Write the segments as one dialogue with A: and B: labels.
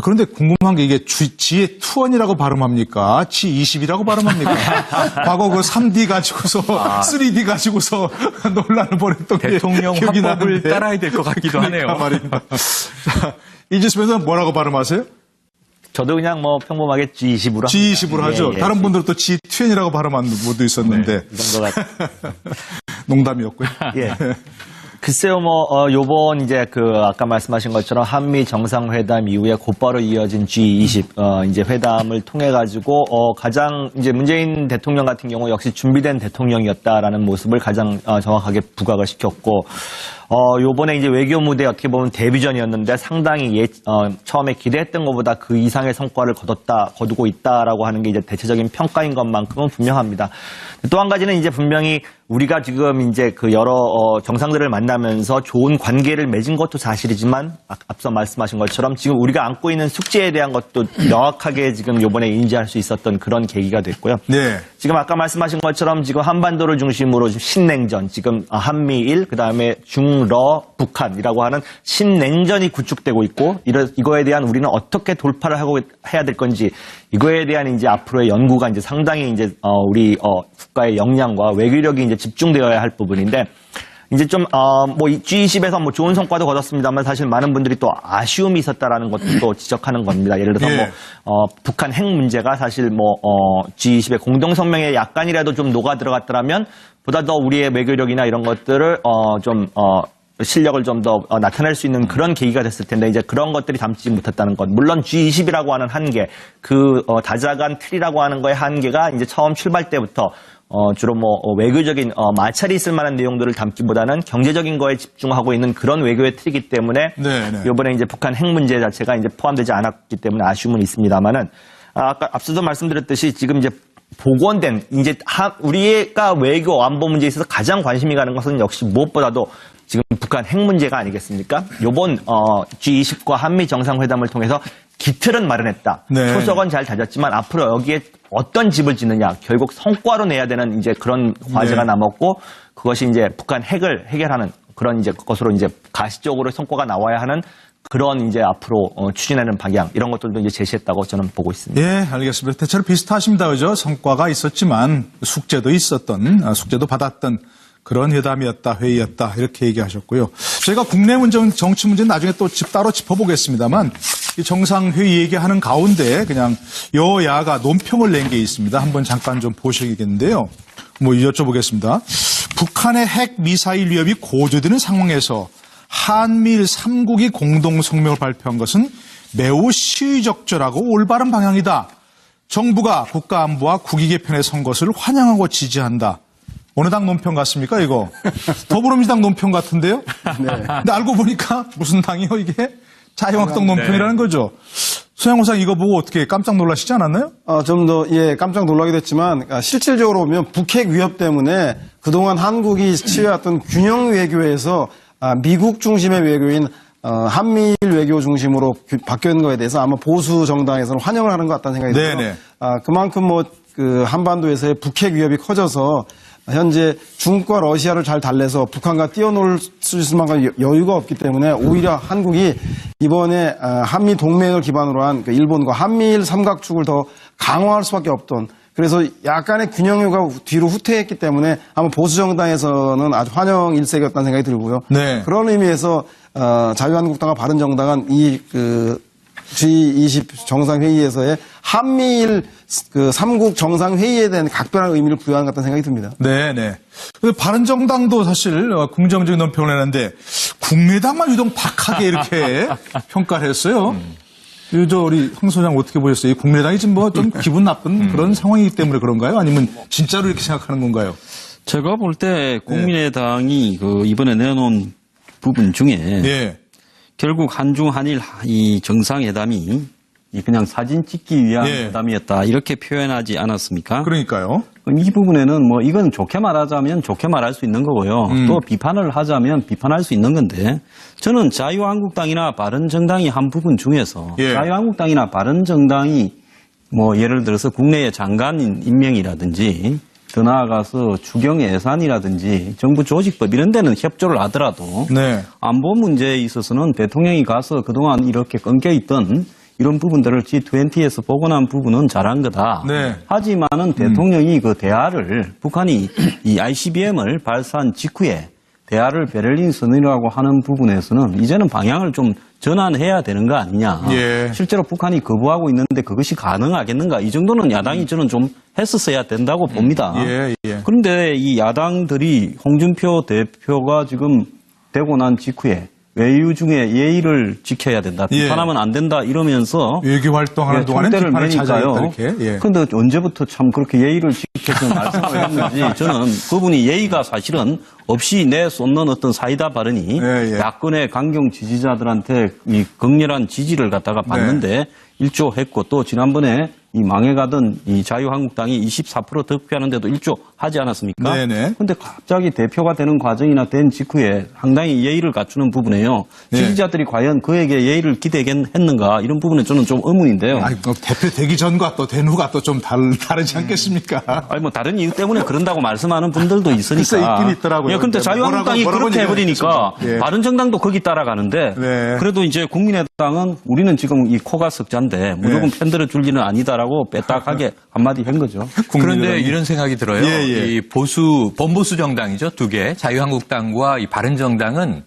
A: 그런데 궁금한 게 이게 G21이라고 발음합니까? G20이라고 발음합니까? 과거 그 3D 가지고서 3D 가지고서 논란을 벌였던 게
B: 대통령
A: 기억이
B: 화법을
A: 나는데.
B: 따라야 될 것 같기도 하네요.
A: 말입니다. 자, 이지수에서 뭐라고 발음하세요?
C: 저도 그냥 뭐 평범하게 G20으로
A: G20으로 하죠. 다른 분들은 또 G20이라고 발음하는 분도 있었는데.
C: 이 정도가.
A: 농담이었고요.
C: 예. 글쎄요, 요번 이제 아까 말씀하신 것처럼 한미 정상회담 이후에 곧바로 이어진 G20, 이제 회담을 통해가지고, 가장 이제 문재인 대통령 같은 경우 역시 준비된 대통령이었다라는 모습을 가장 정확하게 부각을 시켰고, 요번에 이제 외교 무대 어떻게 보면 데뷔전이었는데 상당히 처음에 기대했던 것보다 그 이상의 성과를 거두고 있다라고 하는 게 이제 대체적인 평가인 것만큼은 분명합니다. 또 한 가지는 이제 분명히 우리가 지금 이제 여러 정상들을 만나면서 좋은 관계를 맺은 것도 사실이지만 앞서 말씀하신 것처럼 지금 우리가 안고 있는 숙제에 대한 것도 명확하게 지금 요번에 인지할 수 있었던 그런 계기가 됐고요.
A: 네.
C: 지금 아까 말씀하신 것처럼 지금 한반도를 중심으로 신냉전, 지금 한미일, 그다음에 중러 북한이라고 하는 신냉전이 구축되고 있고 이거에 대한 우리는 어떻게 돌파를 하고 해야 될 건지 이거에 대한 이제 앞으로의 연구가 이제 상당히 이제 우리 국가의 역량과 외교력이 이제 집중되어야 할 부분인데 이제 좀 G20에서 뭐 좋은 성과도 거뒀습니다만 사실 많은 분들이 또 아쉬움이 있었다라는 것도 또 지적하는 겁니다. 예를 들어서
A: 예.
C: 북한 핵 문제가 사실 G20의 공동 성명에 약간이라도 좀 녹아 들어갔더라면 보다 더 우리의 외교력이나 이런 것들을 실력을 좀 더 나타낼 수 있는 그런 계기가 됐을 텐데 이제 그런 것들이 담지 못했다는 것. 물론 G20이라고 하는 한계, 다자간 틀이라고 하는 거의 한계가 이제 처음 출발 때부터 주로 외교적인 마찰이 있을 만한 내용들을 담기보다는 경제적인 거에 집중하고 있는 그런 외교의 틀이기 때문에 이번에 이제 북한 핵 문제 자체가 이제 포함되지 않았기 때문에 아쉬움은 있습니다만은 아까 앞서도 말씀드렸듯이 지금 이제 복원된 이제 우리가 외교 안보 문제에 있어서 가장 관심이 가는 것은 역시 무엇보다도 지금 북한 핵 문제가 아니겠습니까? 요번 G20과 한미 정상회담을 통해서 기틀은 마련했다.
A: 네.
C: 초석은 잘 다졌지만 앞으로 여기에 어떤 집을 짓느냐, 결국 성과로 내야 되는 이제 그런 과제가 남았고 그것이 이제 북한 핵을 해결하는 그런 이제 것으로 이제 가시적으로 성과가 나와야 하는 그런 이제 앞으로 추진하는 방향 이런 것들도 이제 제시했다고 저는 보고 있습니다.
A: 예, 알겠습니다. 대체로 비슷하십니다, 그죠? 성과가 있었지만 숙제도 숙제도 받았던 그런 회담이었다, 회의였다 이렇게 얘기하셨고요. 저희가 국내 문제, 정치 문제는 나중에 또 따로 짚어보겠습니다만 이 정상회의 얘기하는 가운데 그냥 여야가 논평을 낸 게 있습니다. 한번 잠깐 좀 보시겠는데요. 여쭤보겠습니다. 북한의 핵 미사일 위협이 고조되는 상황에서 한미일 3국이 공동 성명을 발표한 것은 매우 시의적절하고 올바른 방향이다. 정부가 국가안보와 국익 개편에 선 것을 환영하고 지지한다. 어느 당 논평 같습니까, 이거? 더불어민주당 논평 같은데요? 네. 근데 알고 보니까 무슨 당이요, 이게? 자유한국당 논평이라는 거죠. 소양호상 이거 보고 어떻게 깜짝 놀라시지 않았나요?
D: 좀 더, 깜짝 놀라게 됐지만, 실질적으로 보면 북핵 위협 때문에 그동안 한국이 취해왔던 균형 외교에서 미국 중심의 외교인 한미일 외교 중심으로 바뀐 거에 대해서 아마 보수 정당에서는 환영을 하는 것 같다는 생각이 들어요. 그만큼 한반도에서의 북핵 위협이 커져서 현재 중국과 러시아를 잘 달래서 북한과 뛰어놀 수 있을 만큼 여유가 없기 때문에 오히려 한국이 이번에 한미 동맹을 기반으로 한 일본과 한미일 삼각축을 더 강화할 수밖에 없던 그래서 약간의 균형유가 뒤로 후퇴했기 때문에 아마 보수 정당에서는 아주 환영 일색이었다는 생각이 들고요.
A: 네.
D: 그런 의미에서 자유한국당과 바른정당은 이 G20 정상회의에서의 한미일 3국 정상회의에 대한 각별한 의미를 부여하는 것 같다는 생각이 듭니다.
A: 네네. 바른정당도 사실 긍정적인 논평을 했는데 국민의당만 유독 박하게 이렇게 평가를 했어요. 우리 황 소장 어떻게 보셨어요? 국민의당이 지금 좀 기분 나쁜 그런 상황이기 때문에 그런가요? 아니면 진짜로 이렇게 생각하는 건가요?
B: 제가 볼 때 국민의당이 이번에 내놓은 부분 중에 결국 한중 한일 이 정상회담이 그냥 사진 찍기 위한 회담이었다 이렇게 표현하지 않았습니까?
A: 그러니까요.
B: 그럼 이 부분에는 이건 좋게 말하자면 좋게 말할 수 있는 거고요. 또 비판을 하자면 비판할 수 있는 건데 저는 자유한국당이나 바른정당이 한 부분 중에서 자유한국당이나 바른정당이 예를 들어서 국내의 장관 임명이라든지 더 나아가서 추경 예산이라든지 정부 조직법 이런 데는 협조를 하더라도 안보 문제에 있어서는 대통령이 가서 그동안 이렇게 끊겨있던 이런 부분들을 G20에서 보고 난 부분은 잘한 거다.
A: 네.
B: 하지만은 대통령이 그 대화를 북한이 이 ICBM을 발사한 직후에 대화를 베를린 선언이라고 하는 부분에서는 이제는 방향을 좀 전환해야 되는 거 아니냐.
A: 예.
B: 실제로 북한이 거부하고 있는데 그것이 가능하겠는가. 이 정도는 야당이 저는 좀 했었어야 된다고 봅니다.
A: 예.
B: 그런데 이 야당들이 홍준표 대표가 지금 되고 난 직후에 외유 중에 예의를 지켜야 된다.
A: 예.
B: 비판하면 안 된다 이러면서
A: 외교 활동하는 동안에
B: 총대를
A: 비판을
B: 매니까요.
A: 찾아야겠다 이렇게. 예.
B: 그런데 언제부터 참 그렇게 예의를 지켜서 말씀을 했는지 저는 그분이 예의가 사실은 없이 내쏟는 어떤 사이다 발언이
A: 예.
B: 야권의 강경 지지자들한테 이 강렬한 지지를 갖다가 받는데 일조했고 또 지난번에 이 망해가던 이 자유한국당이 24% 득표하는데도 일조하지 않았습니까?
A: 네네.
B: 근데 갑자기 대표가 되는 과정이나 된 직후에 상당히 예의를 갖추는 부분에요.
A: 네.
B: 지지자들이 과연 그에게 예의를 기대했는가 이런 부분에 저는 좀 의문인데요.
A: 아니, 뭐 대표 되기 전과 또 된 후가 또 좀 다르지 않겠습니까?
B: 아니 뭐 다른 이유 때문에 그런다고 말씀하는 분들도 있으니까.
A: 글쎄 있긴 있더라고요.
B: 예, 근데 자유한국당이
A: 뭐라고
B: 그렇게 해버리니까
A: 예.
B: 바른정당도 거기 따라가는데
A: 네.
B: 그래도 이제 국민의당은 우리는 지금 이 코가 석자인데 무조건
A: 네.
B: 편들어 줄 일은 아니다라고 빼딱하게 한마디 한 거죠.
E: 그런데 이런 생각이 들어요.
A: 예.
E: 이 범보수 정당이죠. 두 개. 자유한국당과 이 바른정당은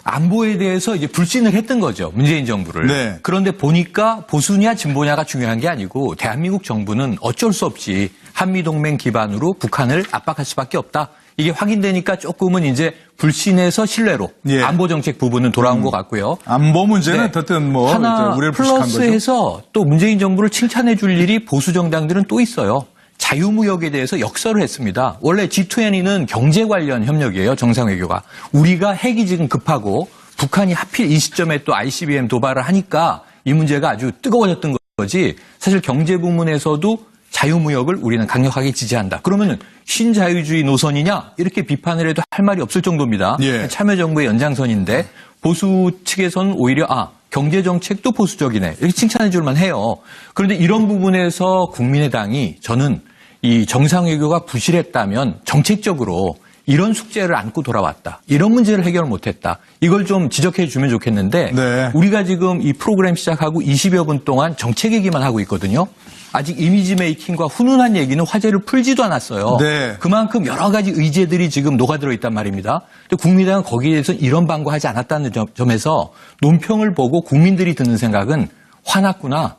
E: 안보에 대해서 이제 불신을 했던 거죠. 문재인 정부를.
A: 네.
E: 그런데 보니까 보수냐 진보냐가 중요한 게 아니고 대한민국 정부는 어쩔 수 없이 한미동맹 기반으로 북한을 압박할 수밖에 없다. 이게 확인되니까 조금은 이제 불신에서 신뢰로
A: 예.
E: 안보 정책 부분은 돌아온 것 같고요.
A: 안보 문제는
E: 네.
A: 어쨌든 뭐
E: 하나
A: 이제 우려를 부식한 거죠.
E: 플러스해서 또 문재인 정부를 칭찬해 줄 일이 보수 정당들은 또 있어요. 자유무역에 대해서 역설을 했습니다. 원래 G20는 경제 관련 협력이에요. 정상외교가. 우리가 핵이 지금 급하고 북한이 하필 이 시점에 또 ICBM 도발을 하니까 이 문제가 아주 뜨거워졌던 거지. 사실 경제 부문에서도 자유무역을 우리는 강력하게 지지한다. 그러면 신자유주의 노선이냐? 이렇게 비판을 해도 할 말이 없을 정도입니다.
A: 예.
E: 참여정부의 연장선인데 보수 측에서는 오히려 경제정책도 보수적이네. 이렇게 칭찬해 줄만 해요. 그런데 이런 부분에서 국민의당이 저는 이 정상외교가 부실했다면 정책적으로 이런 숙제를 안고 돌아왔다. 이런 문제를 해결 못했다. 이걸 좀 지적해 주면 좋겠는데
A: 네.
E: 우리가 지금 이 프로그램 시작하고 20여 분 동안 정책 얘기만 하고 있거든요. 아직 이미지 메이킹과 훈훈한 얘기는 화제를 풀지도 않았어요.
A: 네.
E: 그만큼 여러 가지 의제들이 지금 녹아들어 있단 말입니다. 근데 국민의당은 거기에 대해서 이런 방구하지 않았다는 점에서 논평을 보고 국민들이 드는 생각은 화났구나.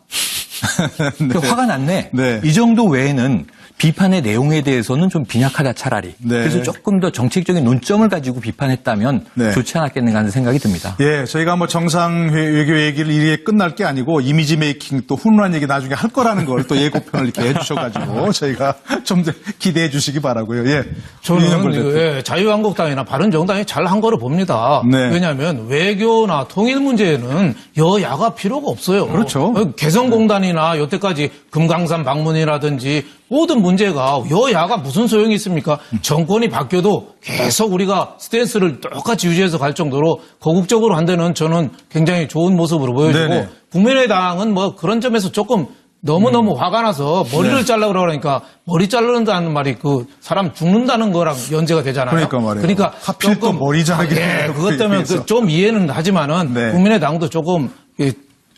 A: 네.
E: 화가 났네.
A: 네.
E: 이 정도 외에는 비판의 내용에 대해서는 좀 빈약하다 차라리.
A: 네.
E: 그래서 조금 더 정책적인 논점을 가지고 비판했다면
A: 네.
E: 좋지 않았겠는가 하는 생각이 듭니다.
A: 예, 저희가 뭐 정상외교 얘기를 이렇게 끝날 게 아니고 이미지 메이킹 또 훈훈한 얘기 나중에 할 거라는 걸 또 예고편을 이렇게 해주셔가지고 저희가 좀 기대해 주시기 바라고요. 예,
F: 저는 예, 자유한국당이나 바른정당이 잘한 거로 봅니다.
A: 네.
F: 왜냐하면 외교나 통일 문제에는 여야가 필요가 없어요.
A: 그렇죠.
F: 개성공단이나 여태까지 금강산 방문이라든지 모든 문제가 여야가 무슨 소용이 있습니까? 정권이 바뀌어도 계속 우리가 스탠스를 똑같이 유지해서 갈 정도로 거국적으로 한 데는 저는 굉장히 좋은 모습으로 보여지고
A: 네네.
F: 국민의당은 뭐 그런 점에서 조금 너무너무 화가 나서 머리를 잘라고 그러니까 머리 자르는다는 말이 그 사람 죽는다는 거랑 연재가 되잖아요.
A: 그러니까 말이에요.
F: 그러니까
A: 하필 또 머리 자르기
F: 그것 때문에 좀 이해는 하지만은
A: 네.
F: 국민의당도 조금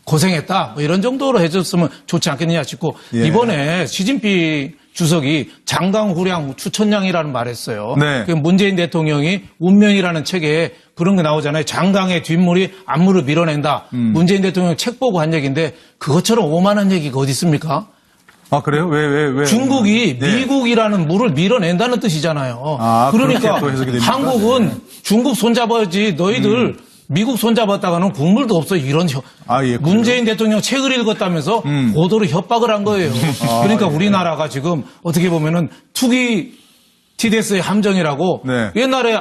F: 고생했다 뭐 이런 정도로 해줬으면 좋지 않겠느냐 싶고
A: 예.
F: 이번에 시진핑 주석이 장강후량 추천량이라는 말을 했어요.
A: 네.
F: 그 문재인 대통령이 운명이라는 책에 그런 게 나오잖아요. 장강의 뒷물이 안물을 밀어낸다. 문재인 대통령 책 보고 한 얘기인데 그것처럼 오만한 얘기가 어디 있습니까?
A: 아, 그래요? 왜?
F: 중국이
A: 네.
F: 미국이라는 물을 밀어낸다는 뜻이잖아요.
A: 아,
F: 그러니까
A: 그렇게 또 해석이 됩니까?
F: 한국은 중국 손잡아야지 너희들 미국 손잡았다가는 국물도 없어 이런
A: 예,
F: 문재인 대통령 책을 읽었다면서 보도로 협박을 한 거예요. 그러니까 우리나라가 지금 어떻게 보면은 투기 TDS의 함정이라고
A: 네.
F: 옛날에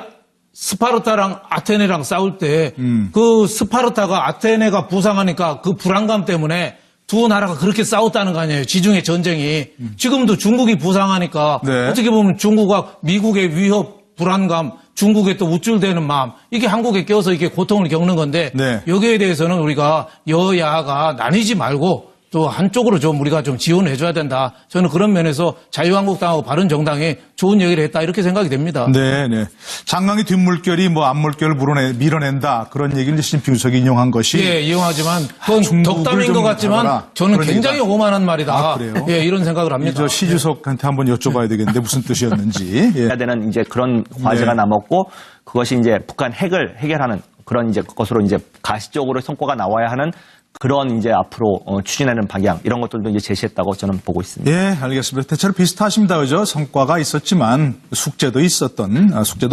F: 스파르타랑 아테네랑 싸울 때 그 스파르타가 아테네가 부상하니까 그 불안감 때문에 두 나라가 그렇게 싸웠다는 거 아니에요. 지중해 전쟁이. 지금도 중국이 부상하니까
A: 네.
F: 어떻게 보면 중국과 미국의 위협, 불안감, 중국에 또 우쭐대는 마음 이게 한국에 껴서 이렇게 고통을 겪는 건데
A: 네.
F: 여기에 대해서는 우리가 여야가 나뉘지 말고 또 한쪽으로 좀 우리가 좀 지원을 해줘야 된다. 저는 그런 면에서 자유한국당하고 바른정당이 좋은 얘기를 했다 이렇게 생각이 됩니다.
A: 네, 네. 장강의 뒷물결이 뭐 앞물결을 밀어낸다 그런 얘기를 이제 시진핑 주석이 인용한 것이
F: 예, 이용하지만 그건
A: 중국을
F: 덕담인
A: 좀
F: 것 같지만
A: 잡아라.
F: 저는
A: 그런
F: 굉장히
A: 얘기다.
F: 오만한 말이다.
A: 아, 그래요?
F: 예, 이런 생각을 합니다.
A: 저 시 주석한테 한번 여쭤봐야 되겠는데 무슨 뜻이었는지. 예.
C: 해야 되는 이제 그런 과제가
A: 네.
C: 남았고 그것이 이제 북한 핵을 해결하는 그런 이제 것으로 이제 가시적으로 성과가 나와야 하는 그런 이제 앞으로 추진하는 방향 이런 것들도 이제 제시했다고 저는 보고 있습니다.
A: 예, 알겠습니다. 대체로 비슷하십니다. 그죠? 성과가 있었지만 숙제도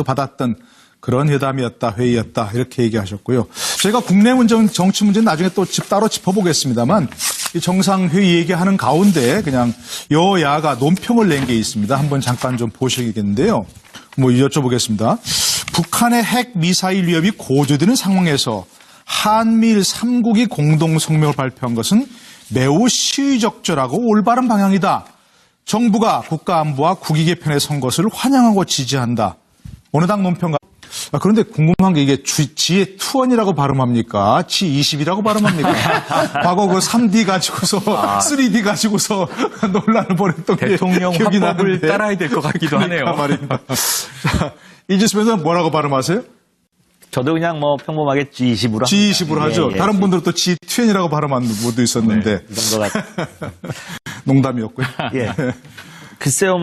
A: 받았던 그런 회담이었다, 회의였다 이렇게 얘기하셨고요. 저희가 국내 문제, 정치 문제는 나중에 또 따로 짚어보겠습니다만 이 정상회의 얘기하는 가운데 그냥 여야가 논평을 낸 게 있습니다. 한번 잠깐 좀 보셔야겠는데요. 뭐 여쭤보겠습니다. 북한의 핵 미사일 위협이 고조되는 상황에서 한미일 3국이 공동 성명을 발표한 것은 매우 시의적절하고 올바른 방향이다. 정부가 국가안보와 국익 개편에 선 것을 환영하고 지지한다. 어느 당 논평가? 그런데 궁금한 게 이게 지혜2원이라고 발음합니까? G20이라고 발음합니까? 과거 그 3D 가지고서 3D 가지고서 논란을 벌였던 게
E: 대통령
A: 기억이
E: 화법을
A: 나는데.
E: 따라야 될 것 같기도 하네요.
A: 말입니다. 자, 이지수에서는 뭐라고 발음하세요?
C: 저도 그냥 뭐 평범하게 G20으로
A: G20으로 하죠. 다른 분들은 또 G20이라고 발음하는 분도 있었는데
C: 이 정도가
A: 농담이었고요.
C: 예. 글쎄요,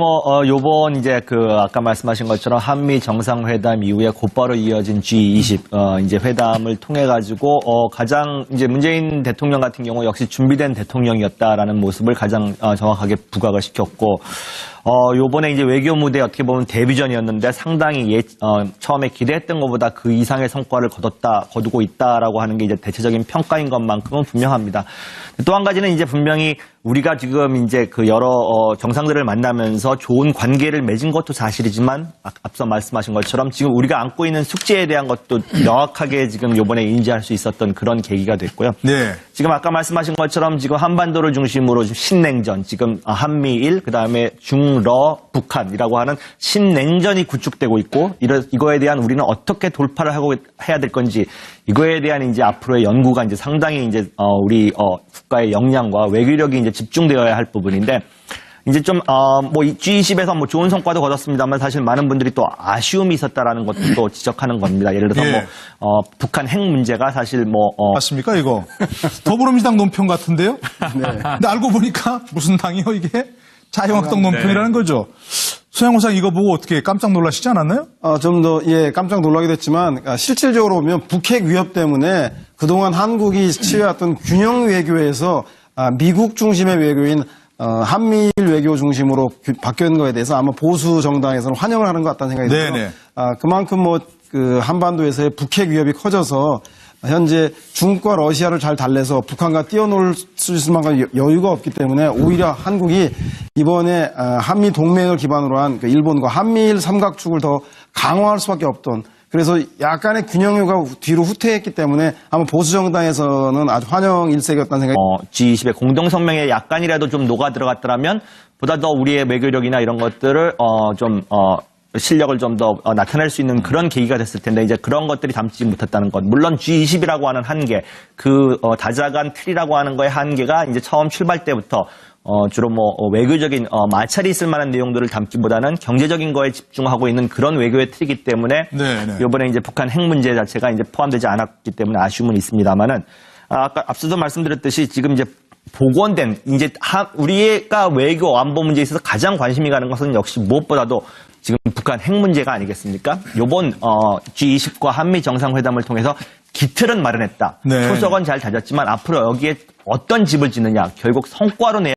C: 요번 이제 아까 말씀하신 것처럼 한미 정상회담 이후에 곧바로 이어진 G20, 이제 회담을 통해가지고, 가장 이제 문재인 대통령 같은 경우 역시 준비된 대통령이었다라는 모습을 가장 정확하게 부각을 시켰고, 요번에 이제 외교 무대 어떻게 보면 데뷔전이었는데 상당히 처음에 기대했던 것보다 그 이상의 성과를 거두고 있다라고 하는 게 이제 대체적인 평가인 것만큼은 분명합니다. 또 한 가지는 이제 분명히 우리가 지금 이제 여러 정상들을 만나면서 좋은 관계를 맺은 것도 사실이지만 앞서 말씀하신 것처럼 지금 우리가 안고 있는 숙제에 대한 것도 명확하게 지금 요번에 인지할 수 있었던 그런 계기가 됐고요.
A: 네.
C: 지금 아까 말씀하신 것처럼 지금 한반도를 중심으로 신냉전, 지금 한미일, 그 다음에 중러 북한이라고 하는 신냉전이 구축되고 있고, 이거에 대한 우리는 어떻게 돌파를 해야 될 건지, 이거에 대한 이제 앞으로의 연구가 이제 상당히 이제 우리 국가의 역량과 외교력이 이제 집중되어야 할 부분인데, 이제 좀, G20에서 좋은 성과도 거뒀습니다만 사실 많은 분들이 또 아쉬움이 있었다라는 것도 또 지적하는 겁니다. 예를 들어서
A: 예.
C: 북한 핵 문제가 사실
A: 맞습니까, 이거? 더불어민주당 논평 같은데요? 네. 근데 알고 보니까 무슨 당이요, 이게? 자유한국당 논평이라는 거죠. 소양호상 이거 보고 어떻게 깜짝 놀라시지 않았나요?
D: 좀 더, 깜짝 놀라기도 했지만, 실질적으로 보면 북핵 위협 때문에 그동안 한국이 취해왔던 균형 외교에서 미국 중심의 외교인 한미일 외교 중심으로 바뀐 거에 대해서 아마 보수 정당에서는 환영을 하는 것 같다는 생각이 들어요.
A: 네네.
D: 그만큼 한반도에서의 북핵 위협이 커져서 현재 중국과 러시아를 잘 달래서 북한과 뛰어놀 수 있을 만큼 여유가 없기 때문에 오히려 한국이 이번에 한미 동맹을 기반으로 한 일본과 한미일 삼각축을 더 강화할 수밖에 없던, 그래서 약간의 균형유가 뒤로 후퇴했기 때문에 아마 보수 정당에서는 아주 환영 일색이었다는 생각이
C: G20의 공동성명에 약간이라도 좀 녹아 들어갔더라면 보다 더 우리의 외교력이나 이런 것들을 실력을 좀 더 나타낼 수 있는 그런 계기가 됐을 텐데 이제 그런 것들이 담지 못했다는 것. 물론 G20이라고 하는 한계, 다자간 틀이라고 하는 거의 한계가 이제 처음 출발 때부터 주로 외교적인 마찰이 있을 만한 내용들을 담기보다는 경제적인 거에 집중하고 있는 그런 외교의 틀이기 때문에
A: 네네.
C: 이번에 이제 북한 핵 문제 자체가 이제 포함되지 않았기 때문에 아쉬움은 있습니다만은 아까 앞서도 말씀드렸듯이 지금 이제 복원된 이제 우리가 외교 안보 문제에 있어서 가장 관심이 가는 것은 역시 무엇보다도 지금 북한 핵 문제가 아니겠습니까? 요번 G20과 한미 정상회담을 통해서 기틀은 마련했다.
A: 네.
C: 초석은 잘 다졌지만 앞으로 여기에 어떤 집을 짓느냐, 결국 성과로 내야